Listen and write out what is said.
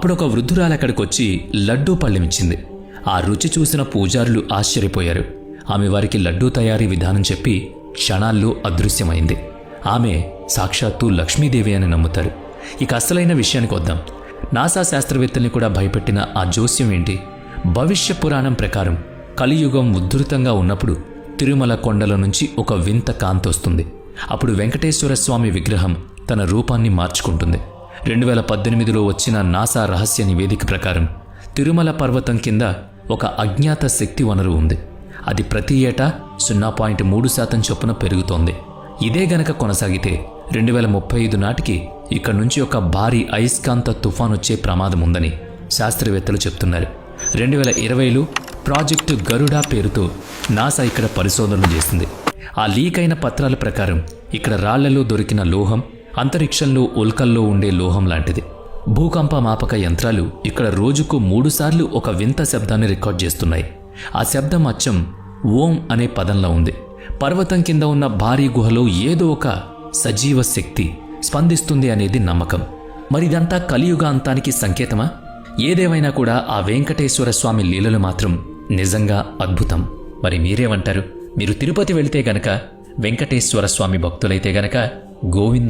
అప్పుడొక వృద్ధురాలు అక్కడికొచ్చి లడ్డూ పళ్ళెమిచ్చింది. ఆ రుచి చూసిన పూజారులు ఆశ్చర్యపోయారు. ఆమె వారికి లడ్డూ తయారీ విధానం చెప్పి క్షణాల్లో అదృశ్యమైంది. ఆమె సాక్షాత్తు లక్ష్మీదేవి అని నమ్ముతారు. ఇక అసలైన విషయానికి వద్దాం. నాసా శాస్త్రవేత్తల్ని కూడా భయపెట్టిన ఆ జోస్యం ఏంటి? భవిష్య పురాణం ప్రకారం కలియుగం ఉద్ధృతంగా ఉన్నప్పుడు తిరుమల కొండల నుంచి ఒక వింత కాంతొస్తుంది. అప్పుడు వెంకటేశ్వర స్వామి విగ్రహం తన రూపాన్ని మార్చుకుంటుంది. 2018లో వచ్చిన నాసా రహస్య నివేదిక ప్రకారం తిరుమల పర్వతం కింద ఒక అజ్ఞాత శక్తి వనరు ఉంది. అది ప్రతి ఏటా 0.3% చొప్పున పెరుగుతోంది. ఇదే గనక కొనసాగితే 2035 నాటికి ఇక్కడి నుంచి ఒక భారీ అయస్కాంత తుఫాన్ వచ్చే ప్రమాదం ఉందని శాస్త్రవేత్తలు చెప్తున్నారు. 2020లో ప్రాజెక్టు గరుడా పేరుతో నాసా ఇక్కడ పరిశోధనలు చేసింది. ఆ లీక్ అయిన పత్రాల ప్రకారం ఇక్కడ రాళ్లలో దొరికిన లోహం అంతరిక్షంలో ఉల్కల్లో ఉండే లోహం లాంటిది. భూకంప మాపక యంత్రాలు ఇక్కడ రోజుకు 3 సార్లు ఒక వింత శబ్దాన్ని రికార్డ్ చేస్తున్నాయి. ఆ శబ్దం అచ్చం ఓం అనే పదంలో ఉంది. పర్వతం కింద ఉన్న భారీ గుహలో ఏదో ఒక సజీవ శక్తి స్పందిస్తుంది అనేది నమ్మకం. మరిదంతా కలియుగ అంతానికి సంకేతమా? ఏదేమైనా కూడా ఆ వెంకటేశ్వర స్వామి లీలలు మాత్రం నిజంగా అద్భుతం. మరి మీరేమంటారు? మీరు తిరుపతి వెళితే గనక, వెంకటేశ్వర స్వామి భక్తులైతే గనక గోవింద